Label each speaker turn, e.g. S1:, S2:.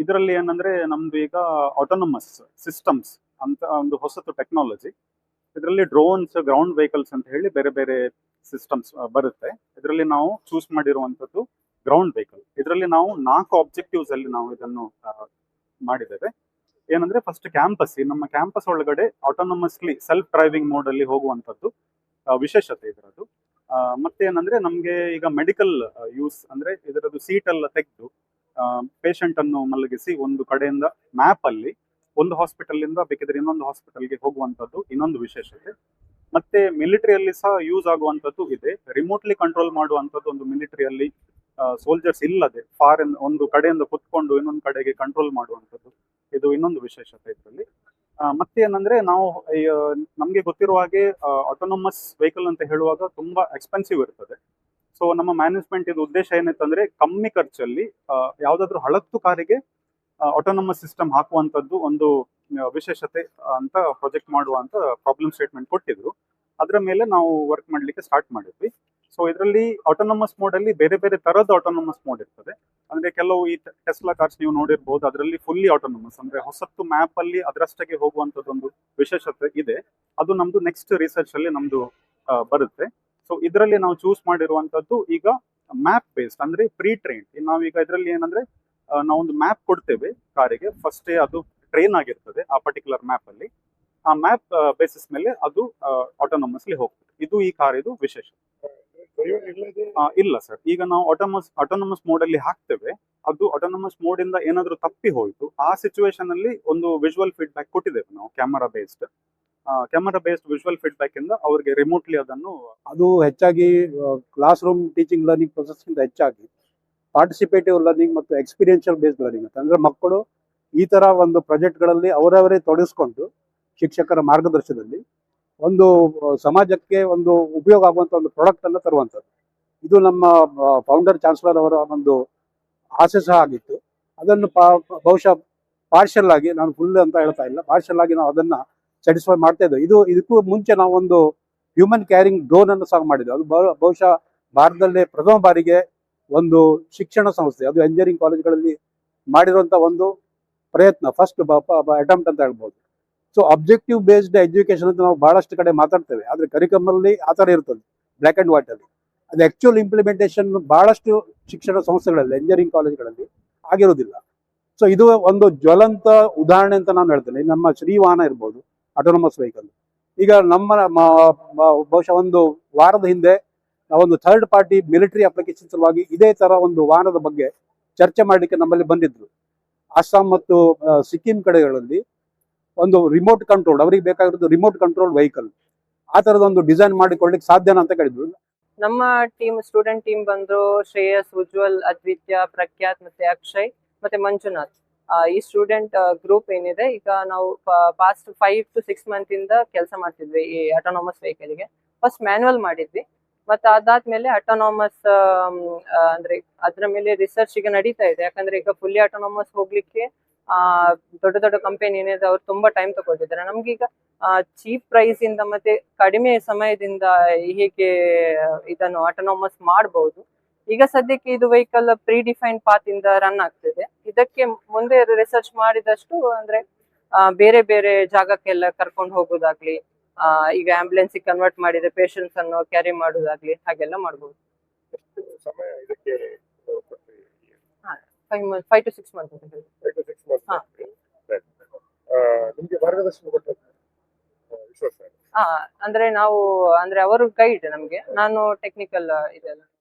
S1: ಇದರಲ್ಲಿ ಏನಂದ್ರೆ ನಮ್ದು ಈಗ ಆಟೋನಮಸ್ ಸಿಸ್ಟಮ್ಸ್ ಅಂತ ಒಂದು ಹೊಸತು ಟೆಕ್ನಾಲಜಿ. ಇದರಲ್ಲಿ ಡ್ರೋನ್ಸ್, ಗ್ರೌಂಡ್ ವೆಹಿಕಲ್ಸ್ ಅಂತ ಹೇಳಿ ಬೇರೆ ಬೇರೆ ಸಿಸ್ಟಮ್ಸ್ ಬರುತ್ತೆ. ಇದರಲ್ಲಿ ನಾವು ಚೂಸ್ ಮಾಡಿರುವಂತದ್ದು ಗ್ರೌಂಡ್ ವೆಹಿಕಲ್. ಇದರಲ್ಲಿ ನಾವು 4 ಆಬ್ಜೆಕ್ಟಿವ್ಸ್ ಅಲ್ಲಿ ನಾವು ಇದನ್ನು ಮಾಡಿದ್ದೇವೆ. ಏನಂದ್ರೆ ಫಸ್ಟ್ ಕ್ಯಾಂಪಸ್, ನಮ್ಮ ಕ್ಯಾಂಪಸ್ ಒಳಗಡೆ ಆಟೋನಮಸ್ಲಿ ಸೆಲ್ಫ್ ಡ್ರೈವಿಂಗ್ ಮೋಡ್ ಅಲ್ಲಿ ಹೋಗುವಂತದ್ದು ವಿಶೇಷತೆ ಇದರದ್ದು. ಮತ್ತೆ ಏನಂದ್ರೆ ನಮ್ಗೆ ಈಗ ಮೆಡಿಕಲ್ ಯೂಸ್ ಅಂದ್ರೆ ಇದರದ್ದು ಸೀಟ್ ಎಲ್ಲ ತೆಗೆದು ಪೇಷಂಟ್ ಅನ್ನು ಮಲಗಿಸಿ ಒಂದು ಕಡೆಯಿಂದ ಮ್ಯಾಪ್ ಅಲ್ಲಿ ಒಂದು ಹಾಸ್ಪಿಟಲ್ ಇಂದ ಬೇಕಿದ್ರೆ ಇನ್ನೊಂದು ಹಾಸ್ಪಿಟಲ್ಗೆ ಹೋಗುವಂತದ್ದು ಇನ್ನೊಂದು ವಿಶೇಷತೆ. ಮತ್ತೆ ಮಿಲಿಟರಿಯಲ್ಲಿ ಸಹ ಯೂಸ್ ಆಗುವಂತದ್ದು ಇದೆ. ರಿಮೋಟ್ಲಿ ಕಂಟ್ರೋಲ್ ಮಾಡುವಂತದ್ದು ಒಂದು ಮಿಲಿಟರಿಯಲ್ಲಿ ಸೋಲ್ಜರ್ಸ್ ಇಲ್ಲದೆ ಫಾರ್ ಒಂದು ಕಡೆಯಿಂದ ಕುತ್ಕೊಂಡು ಇನ್ನೊಂದು ಕಡೆಗೆ ಕಂಟ್ರೋಲ್ ಮಾಡುವಂತದ್ದು ಇದು ಇನ್ನೊಂದು ವಿಶೇಷತೆ ಇದರಲ್ಲಿ. ಮತ್ತೆ ಏನಂದ್ರೆ ನಾವು ನಮ್ಗೆ ಗೊತ್ತಿರುವ ಹಾಗೆ ಆಟೋನಮಸ್ ವೆಹಿಕಲ್ ಅಂತ ಹೇಳುವಾಗ ತುಂಬಾ ಎಕ್ಸ್ಪೆನ್ಸಿವ್ ಇರ್ತದೆ. ಸೊ ನಮ್ಮ ಮ್ಯಾನೇಜ್ಮೆಂಟ್ ಇದು ಉದ್ದೇಶ ಏನಿತ್ತಂದ್ರೆ ಕಮ್ಮಿ ಖರ್ಚಲ್ಲಿ ಯಾವ್ದಾದ್ರು ಹಳತ್ತು ಕಾರಿಗೆ ಆಟೋನಮಸ್ ಸಿಸ್ಟಮ್ ಹಾಕುವಂತದ್ದು ಒಂದು ವಿಶೇಷತೆ ಅಂತ ಪ್ರೊಜೆಕ್ಟ್ ಮಾಡುವಂತ ಪ್ರಾಬ್ಲಮ್ ಸ್ಟೇಟ್ಮೆಂಟ್ ಕೊಟ್ಟಿದ್ರು. ಅದರ ಮೇಲೆ ನಾವು ವರ್ಕ್ ಮಾಡ್ಲಿಕ್ಕೆ ಸ್ಟಾರ್ಟ್ ಮಾಡಿದ್ವಿ. ಸೊ ಇದರಲ್ಲಿ ಆಟೋನಮಸ್ ಮೋಡ್ ಅಲ್ಲಿ ಬೇರೆ ಬೇರೆ ತರದ ಆಟೋನಮಸ್ ಮೋಡ್ ಇರ್ತದೆ. ಅಂದ್ರೆ ಕೆಲವು ಈ ಟೆಸ್ಲಾ ಕಾರ್ಸ್ ನೀವು ನೋಡಿರ್ಬೋದು, ಅದರಲ್ಲಿ ಫುಲ್ಲಿ ಆಟೋನಮಸ್ ಅಂದ್ರೆ ಹೊಸತ್ತು ಮ್ಯಾಪ್ ಅಲ್ಲಿ ಅದರಷ್ಟಕ್ಕೆ ಹೋಗುವಂತದ್ದೊಂದು ವಿಶೇಷತೆ ಇದೆ. ಅದು ನಮ್ದು ನೆಕ್ಸ್ಟ್ ರಿಸರ್ಚ್ ಅಲ್ಲಿ ನಮ್ದು ಬರುತ್ತೆ. ಸೊ ಇದರಲ್ಲಿ ನಾವು ಚೂಸ್ ಮಾಡಿರುವಂತದ್ದು ಈಗ ಮ್ಯಾಪ್ ಬೇಸ್ಡ್ ಅಂದ್ರೆ ಪ್ರೀ ಟ್ರೈನ್. ನಾವೀಗ ಇದರಲ್ಲಿ ಏನಂದ್ರೆ ನಾವೊಂದು ಮ್ಯಾಪ್ ಕೊಡ್ತೇವೆ ಕಾರಿಗೆ, ಫಸ್ಟ್ ಅದು ಟ್ರೈನ್ ಆಗಿರ್ತದೆ ಆ ಪರ್ಟಿಕ್ಯುಲರ್ ಮ್ಯಾಪ್ ಅಲ್ಲಿ. ಆ ಮ್ಯಾಪ್ ಬೇಸಿಸ್ ಮೇಲೆ ಅದು ಆಟೋನಮಸ್ಲಿ ಹೋಗ್ತದೆ. ಇದು ಈ ಕಾರ್ ಇದು ವಿಶೇಷ. ಇಲ್ಲ ಸರ್, ಈಗ ನಾವು ಆಟೋನಮಸ್ ಮೋಡ್ ಅಲ್ಲಿ ಹಾಕ್ತೇವೆ. ಅದು ಆಟೋನಮಸ್ ಮೋಡ್ ಇಂದ ಏನಾದ್ರೂ ತಪ್ಪಿ ಹೋಯ್ತು, ಆ ಸಿಚುವೇಶನ್ ಅಲ್ಲಿ ಒಂದು ವಿಜುವಲ್ ಫೀಡ್ಬ್ಯಾಕ್ ಕೊಟ್ಟಿದ್ದೇವೆ ನಾವು ಕ್ಯಾಮರಾ ಬೇಸ್ಡ್ ವಿಜುವಲ್ ಫೀಡ್ಬ್ಯಾಕ್ ಇಂದ ಅವರಿಗೆ ರಿಮೋಟ್ಲಿ ಅದನ್ನು.
S2: ಅದು ಹೆಚ್ಚಾಗಿ class room teaching learning process ಗಿಂತ ಹೆಚ್ಚಾಗಿ ಪಾರ್ಟಿಸಿಪೇಟಿವ್ ಲರ್ನಿಂಗ್ ಮತ್ತು ಎಕ್ಸ್ಪೀರಿಯನ್ಷಿಯಲ್ ಬೇಸ್ಡ್ ಲರ್ನಿಂಗ್ ಅಂತ ಅಂದ್ರೆ ಮಕ್ಕಳು ಈ ತರ ಒಂದು ಪ್ರಾಜೆಕ್ಟ್ಗಳಲ್ಲಿ ಅವರವರೇ ತೊಡಗಿಸ್ಕೊಂಡು ಶಿಕ್ಷಕರ ಮಾರ್ಗದರ್ಶನದಲ್ಲಿ ಒಂದು ಸಮಾಜಕ್ಕೆ ಒಂದು ಉಪಯೋಗ ಆಗುವಂತ ಒಂದು ಪ್ರಾಡಕ್ಟ್ ಅನ್ನು ತರುವಂಥದ್ದು. ಇದು ನಮ್ಮ ಫೌಂಡರ್ ಚಾನ್ಸಲರ್ ಅವರ ಒಂದು ಆಸೆ ಸಹ ಆಗಿತ್ತು. ಅದನ್ನು ಬಹುಶಃ ಪಾರ್ಷಲ್ ಆಗಿ, ನಾನು ಫುಲ್ ಅಂತ ಹೇಳ್ತಾ ಇಲ್ಲ, ಪಾರ್ಷಲ್ ಆಗಿ ನಾವು ಅದನ್ನ ಸ್ಯಾಟಿಸ್ಫೈ ಮಾಡ್ತಾ ಇದ್ದೇವೆ. ಇದಕ್ಕೂ ಮುಂಚೆ ನಾವು ಒಂದು ಹ್ಯೂಮನ್ ಕ್ಯಾರಿಂಗ್ ಡ್ರೋನ್ ಅನ್ನು ಸಹ ಮಾಡಿದ್ವಿ. ಅದು ಬಹುಶಃ ಭಾರತದಲ್ಲೇ ಪ್ರಥಮ ಬಾರಿಗೆ ಒಂದು ಶಿಕ್ಷಣ ಸಂಸ್ಥೆ, ಅದು ಎಂಜಿನಿಯರಿಂಗ್ ಕಾಲೇಜ್ಗಳಲ್ಲಿ ಮಾಡಿರುವಂತ ಒಂದು ಪ್ರಯತ್ನ, ಫಸ್ಟ್ ಅಟೆಂಪ್ಟ್ ಅಂತ ಹೇಳ್ಬೋದು. ಸೊ ಅಬ್ಜೆಕ್ಟಿವ್ ಬೇಸ್ಡ್ ಎಜುಕೇಶನ್ ಅಂತ ನಾವು ಬಹಳಷ್ಟು ಕಡೆ ಮಾತಾಡ್ತೇವೆ, ಆದ್ರೆ ಕರಿಕಮ್ ಅಲ್ಲಿ ಆ ಥರ ಇರ್ತದೆ ಬ್ಲ್ಯಾಕ್ ಅಂಡ್ ವೈಟ್ ಅಲ್ಲಿ. ಅದು ಆಕ್ಚುಯಲ್ ಇಂಪ್ಲಿಮೆಂಟೇಷನ್ ಬಹಳಷ್ಟು ಶಿಕ್ಷಣ ಸಂಸ್ಥೆಗಳಲ್ಲಿ, ಎಂಜಿನಿಯರಿಂಗ್ ಕಾಲೇಜ್ಗಳಲ್ಲಿ ಆಗಿರೋದಿಲ್ಲ. ಸೊ ಇದು ಒಂದು ಜ್ವಲಂತ ಉದಾಹರಣೆ ಅಂತ ನಾನು ಹೇಳ್ತೇನೆ. ನಮ್ಮ ಶ್ರೀವಾಹನ ಇರ್ಬೋದು, ಆಟೋನಮಸ್ ವೆಹಿಕಲ್. ಈಗ ನಮ್ಮ ಬಹುಶಃ ಒಂದು ವಾರದ ಹಿಂದೆ ನಾವೊಂದು ಥರ್ಡ್ ಪಾರ್ಟಿ ಮಿಲಿಟರಿ ಅಪ್ಲಿಕೇಶನ್ ಸಲುವಾಗಿ ಇದೇ ತರ ಒಂದು ವಾಹನದ ಬಗ್ಗೆ ಚರ್ಚೆ ಮಾಡಲಿಕ್ಕೆ ನಮ್ಮಲ್ಲಿ ಬಂದಿದ್ರು. ಅಸ್ಸಾಂ ಮತ್ತು ಸಿಕ್ಕಿಂ ಕಡೆಗಳಲ್ಲಿ ಒಂದು ರಿಮೋಟ್ ಕಂಟ್ರೋಲ್, ಅವರಿಗೆ ಬೇಕಾಗಿರೋದು ರಿಮೋಟ್ ಕಂಟ್ರೋಲ್ ವೆಹಿಕಲ್, ಆ ತರದೊಂದು ಡಿಸೈನ್ ಮಾಡಿಕೊಳ್ಳಿಕ್ಕೆ ಸಾಧ್ಯನಾ ಅಂತ ಕೇಳಿದ್ರು.
S3: ನಮ್ಮ ಸ್ಟೂಡೆಂಟ್ ಟೀಮ್ ಬಂದ್ರು ಶ್ರೇಯಸ್, ಉಜ್ವಲ್, ಅದ್ವಿತ್ಯ, ಪ್ರಖ್ಯಾತ್ ಮತ್ತೆ ಅಕ್ಷಯ್ ಮತ್ತೆ ಮಂಜುನಾಥ್. ಈ ಸ್ಟೂಡೆಂಟ್ ಗ್ರೂಪ್ ಏನಿದೆ, ಈಗ ನಾವು ಪಾಸ್ಟ್ 5 to 6 ಮಂತ್ ಇಂದ ಕೆಲಸ ಮಾಡ್ತಿದ್ವಿ ಈ ಆಟೋನಮಸ್ ವೆಹಿಕಲ್ ಗೆ. ಫಸ್ಟ್ ಮ್ಯಾನ್ಯುವಲ್ ಮಾಡಿದ್ವಿ, ಮತ್ತೆ ಅದಾದ್ಮೇಲೆ ಆಟೋನಮಸ್ ಅಂದ್ರೆ ಅದ್ರ ಮೇಲೆ ರಿಸರ್ಚ್ ಈಗ ನಡೀತಾ ಇದೆ. ಯಾಕಂದ್ರೆ ಈಗ ಫುಲ್ಲಿ ಆಟೋನಮಸ್ ಹೋಗ್ಲಿಕ್ಕೆ ದೊಡ್ಡ ದೊಡ್ಡ ಕಂಪನಿ ಏನಿದೆ ಅವ್ರು ತುಂಬಾ ಟೈಮ್ ತಗೊಳ್ತಿದ್ದಾರೆ. ನಮ್ಗೀಗ ಚೀಪ್ ಪ್ರೈಸ್ ಇಂದ ಮತ್ತೆ ಕಡಿಮೆ ಸಮಯದಿಂದ ಹೇಗೆ ಇದನ್ನು ಆಟೋನಮಸ್ ಮಾಡಬಹುದು. ಈಗ ಸದ್ಯಕ್ಕೆ ಇದು ವೆಹಿಕಲ್ ಪ್ರೀ ಡಿಫೈನ್ಡ್ ಪಾತ್ ಇಂದ ರನ್ ಆಗ್ತಿದೆ. ಇದಕ್ಕೆ ಮುಂದೆ ರಿಸರ್ಚ್ ಮಾಡಿದಷ್ಟು ಅಂದ್ರೆ ಬೇರೆ ಬೇರೆ ಜಾಗಕ್ಕೆಲ್ಲ ಕರ್ಕೊಂಡು ಹೋಗೋದಾಗ್ಲಿ, ಈಗ ಆಂಬ್ಯುಲೆನ್ಸ್ ಕನ್ವರ್ಟ್ ಮಾಡಿದ್ರೆ ಪೇಷಂಟ್ಸ್ ಅನ್ನು ಕ್ಯಾರಿ ಮಾಡೋದಾಗ್ಲಿ, ಹಾಗೆಲ್ಲ ಮಾಡಬಹುದು. 5 to 6 ಮಂತ್ ಅಂತ ಹೇಳಿ. ಅಂದ್ರೆ ನಾವು ಅಂದ್ರೆ ಅವರು ಗೈಡ್ ನಮ್ಗೆ, ನಾನು ಟೆಕ್ನಿಕಲ್ ಇದು